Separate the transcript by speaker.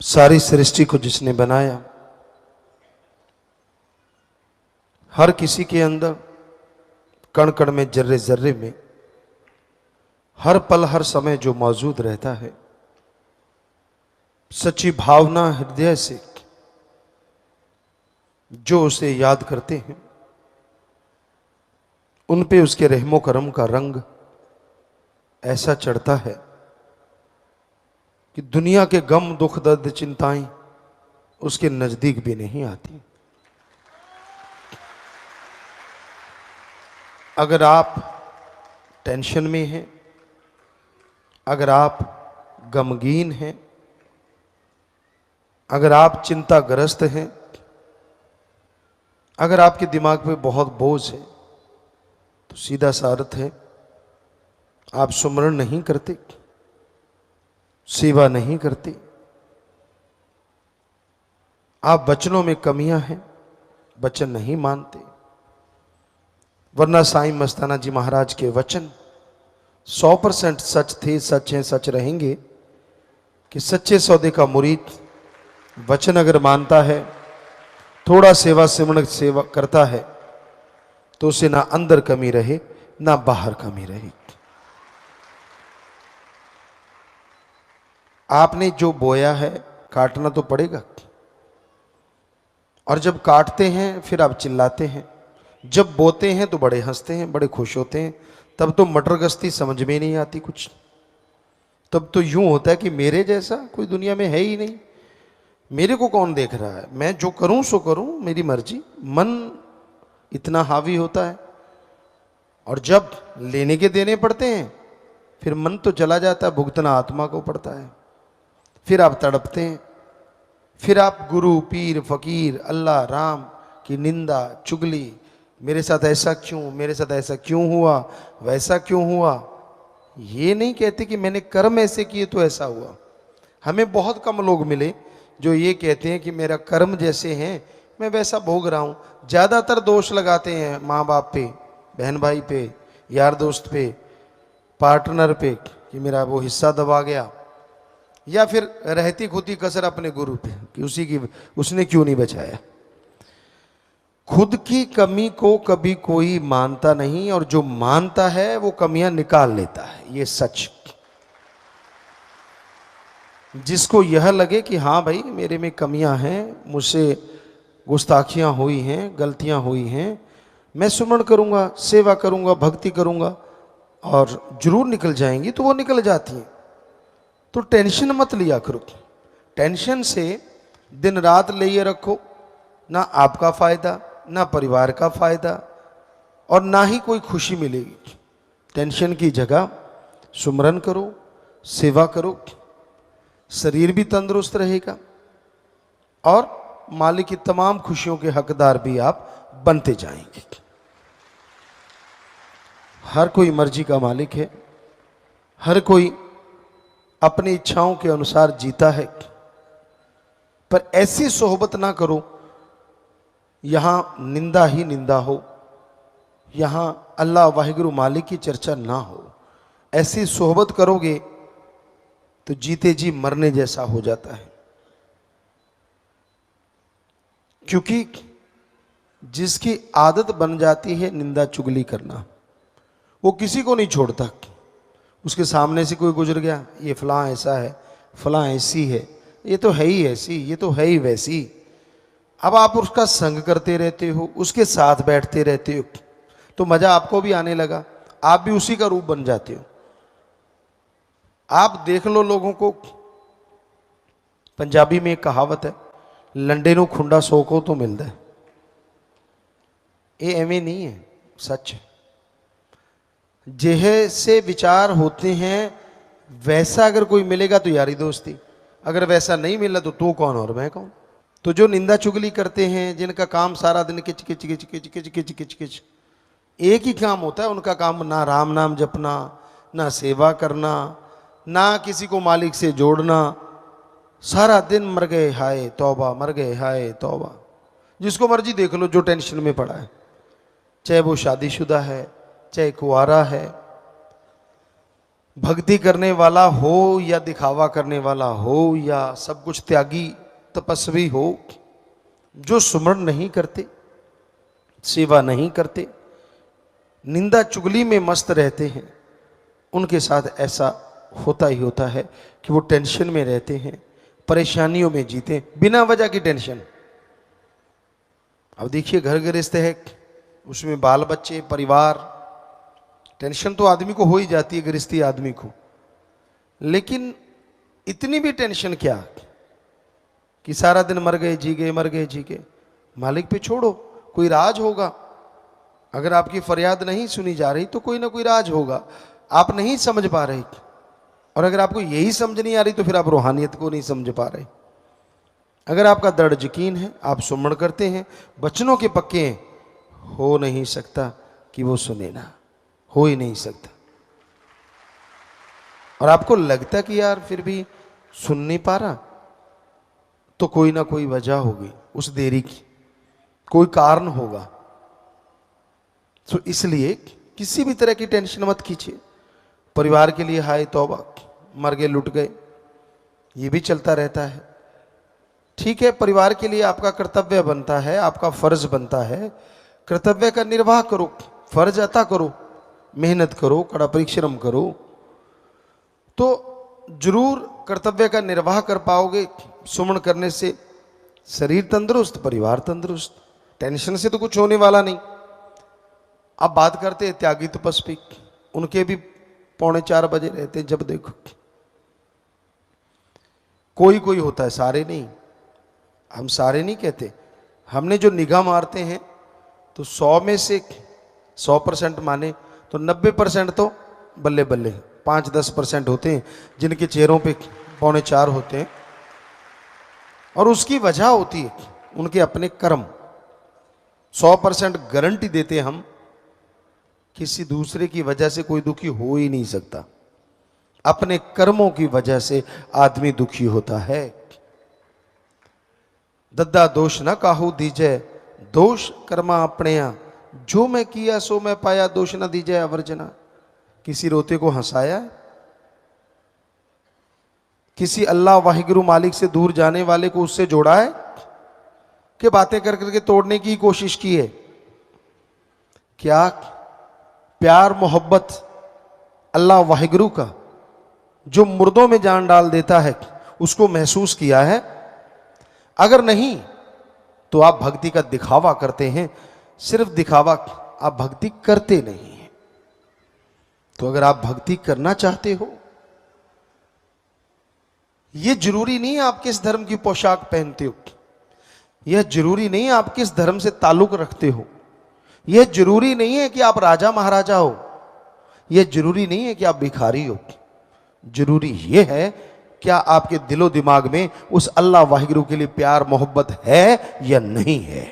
Speaker 1: सारी सृष्टि को जिसने बनाया, हर किसी के अंदर कण कण में, जर्रे जर्रे में, हर पल हर समय जो मौजूद रहता है, सच्ची भावना हृदय से जो उसे याद करते हैं, उन पे उसके रहमो करम का रंग ऐसा चढ़ता है कि दुनिया के गम दुख दर्द चिंताएं उसके नजदीक भी नहीं आती। अगर आप टेंशन में हैं, अगर आप गमगीन हैं, अगर आप चिंताग्रस्त हैं, अगर आपके दिमाग पे बहुत बोझ है, तो सीधा सा अर्थ है आप सुमरण नहीं करते, सेवा नहीं करते, आप वचनों में कमियां हैं, वचन नहीं मानते। वरना साईं मस्ताना जी महाराज के वचन 100% सच थे, सच हैं, सच रहेंगे कि सच्चे सौदे का मुरीद वचन अगर मानता है, थोड़ा सेवा सिमरण सेवा करता है, तो उसे ना अंदर कमी रहे ना बाहर कमी रहे। आपने जो बोया है काटना तो पड़ेगा, और जब काटते हैं फिर आप चिल्लाते हैं, जब बोते हैं तो बड़े हंसते हैं, बड़े खुश होते हैं। तब तो मटर गश्ती समझ में नहीं आती कुछ। तब तो यूं होता है कि मेरे जैसा कोई दुनिया में है ही नहीं, मेरे को कौन देख रहा है, मैं जो करूं सो करूं, मेरी मर्जी। मन इतना हावी होता है, और जब लेने के देने पड़ते हैं फिर मन तो चला जाता है, भुगतना आत्मा को पड़ता है। फिर आप तड़पते हैं, फिर आप गुरु पीर फकीर अल्लाह राम की निंदा चुगली, मेरे साथ ऐसा क्यों, मेरे साथ ऐसा क्यों हुआ, वैसा क्यों हुआ। ये नहीं कहते कि मैंने कर्म ऐसे किए तो ऐसा हुआ। हमें बहुत कम लोग मिले जो ये कहते हैं कि मेरा कर्म जैसे हैं मैं वैसा भोग रहा हूं। ज्यादातर दोष लगाते हैं माँ बाप पे, बहन भाई पे, यार दोस्त पे, पार्टनर पे कि मेरा वो हिस्सा दबा गया, या फिर रहती खुदी कसर अपने गुरु पे कि उसने क्यों नहीं बचाया। खुद की कमी को कभी कोई मानता नहीं, और जो मानता है वो कमियां निकाल लेता है, ये सच। जिसको यह लगे कि हाँ भाई मेरे में कमियां हैं, मुझसे गुस्ताखियां हुई हैं, गलतियां हुई हैं, मैं सुमरण करूंगा, सेवा करूंगा, भक्ति करूंगा और जरूर निकल जाएंगी, तो वो निकल जाती हैं। तो टेंशन मत लिया करो। टेंशन से दिन रात लिए रखो, ना आपका फायदा, ना परिवार का फायदा, और ना ही कोई खुशी मिलेगी। टेंशन की जगह सुमरन करो, सेवा करो, शरीर भी तंदुरुस्त रहेगा और मालिक की तमाम खुशियों के हकदार भी आप बनते जाएंगे। हर कोई मर्जी का मालिक है, हर कोई अपनी इच्छाओं के अनुसार जीता है, पर ऐसी सोहबत ना करो यहां निंदा ही निंदा हो, यहां अल्लाह वाहिगुरु मालिक की चर्चा ना हो। ऐसी सोहबत करोगे तो जीते जी मरने जैसा हो जाता है। क्योंकि जिसकी आदत बन जाती है निंदा चुगली करना, वो किसी को नहीं छोड़ता। उसके सामने से कोई गुजर गया, ये फलां ऐसा है, फलां ऐसी है, ये तो है ही ऐसी, ये तो है ही वैसी। अब आप उसका संग करते रहते हो, उसके साथ बैठते रहते हो, तो मजा आपको भी आने लगा, आप भी उसी का रूप बन जाते हो। आप देख लो लोगों को, पंजाबी में एक कहावत है, लंडे नूं खुंडा सौ को तो मिलता है। ये एवं नहीं है, सच है। जैसे विचार होते हैं वैसा अगर कोई मिलेगा तो यारी दोस्ती, अगर वैसा नहीं मिला तो तू कौन और मैं कौन। तो जो निंदा चुगली करते हैं, जिनका काम सारा दिन किच किच किच किच किच किच किच किच, एक ही काम होता है उनका, काम ना राम नाम जपना, ना सेवा करना, ना किसी को मालिक से जोड़ना। सारा दिन मर गए हाय तौबा, मर गए हाय तौबा। जिसको मर्जी देख लो जो टेंशन में पड़ा है, चाहे वो शादीशुदा है चाहे कुंवारा है, भक्ति करने वाला हो या दिखावा करने वाला हो या सब कुछ त्यागी तपस्वी हो, जो सुमरण नहीं करते, सेवा नहीं करते, निंदा चुगली में मस्त रहते हैं, उनके साथ ऐसा होता ही होता है कि वो टेंशन में रहते हैं, परेशानियों में जीते, बिना वजह की टेंशन। अब देखिए घर गृहस्थ है, उसमें बाल बच्चे, परिवार, टेंशन तो आदमी को हो ही जाती है, गृहस्थी आदमी को। लेकिन इतनी भी टेंशन क्या कि सारा दिन मर गए जी गए, मर गए जी गए। मालिक पे छोड़ो, कोई राज होगा। अगर आपकी फरियाद नहीं सुनी जा रही तो कोई ना कोई राज होगा, आप नहीं समझ पा रहे। और अगर आपको यही समझ नहीं आ रही तो फिर आप रूहानियत को नहीं समझ पा रहे। अगर आपका दृढ़ यकीन है, आप सुमरण करते हैं, वचनों के पक्के हैं, हो नहीं सकता कि वो सुने ना, हो ही नहीं सकता। और आपको लगता कि यार फिर भी सुन नहीं पा रहा, तो कोई ना कोई वजह होगी उस देरी की, कोई कारण होगा। तो इसलिए किसी भी तरह की टेंशन मत कीजिए। परिवार के लिए हाय तौबा, मर गए लुट गए, ये भी चलता रहता है। ठीक है, परिवार के लिए आपका कर्तव्य बनता है, आपका फर्ज बनता है, कर्तव्य का निर्वाह करो, फर्ज अता करो, मेहनत करो, कड़ा परिश्रम करो, तो जरूर कर्तव्य का निर्वाह कर पाओगे। सुमन करने से शरीर तंदुरुस्त, परिवार तंदुरुस्त, टेंशन से तो कुछ होने वाला नहीं। अब बात करते हैं त्यागी तपस्वी, उनके भी 3:45 बजे रहते हैं। जब देखो कोई कोई होता है, सारे नहीं, हम सारे नहीं कहते। हमने जो निगाह मारते हैं तो 100 में से 100% माने तो 90% तो बल्ले बल्ले, 5-10% होते हैं जिनके चेहरों पे 3:45 होते हैं। और उसकी वजह होती है उनके अपने कर्म। 100% गारंटी देते हम, किसी दूसरे की वजह से कोई दुखी हो ही नहीं सकता, अपने कर्मों की वजह से आदमी दुखी होता है। दद्दा दोष न काहू दीजय, दोष कर्मा अपने यहाँ, जो मैं किया सो मैं पाया, दोष न दीजय अवर्जना। किसी रोते को हंसाया, किसी अल्लाह वाहिगुरु मालिक से दूर जाने वाले को उससे जोड़ा है कि बातें कर करके तोड़ने की कोशिश की है? क्या प्यार मोहब्बत अल्लाह वाहिगुरु का जो मुर्दों में जान डाल देता है उसको महसूस किया है? अगर नहीं तो आप भक्ति का दिखावा करते हैं, सिर्फ दिखावा, आप भक्ति करते नहीं हैं। तो अगर आप भक्ति करना चाहते हो, यह जरूरी नहीं है आप किस धर्म की पोशाक पहनते हो, यह जरूरी नहीं है आप किस धर्म से ताल्लुक रखते हो, यह जरूरी नहीं है कि आप राजा महाराजा हो, यह जरूरी नहीं है कि आप भिखारी हो। जरूरी यह है क्या आपके दिलो दिमाग में उस अल्लाह वाहिगुरु के लिए प्यार मोहब्बत है या नहीं है।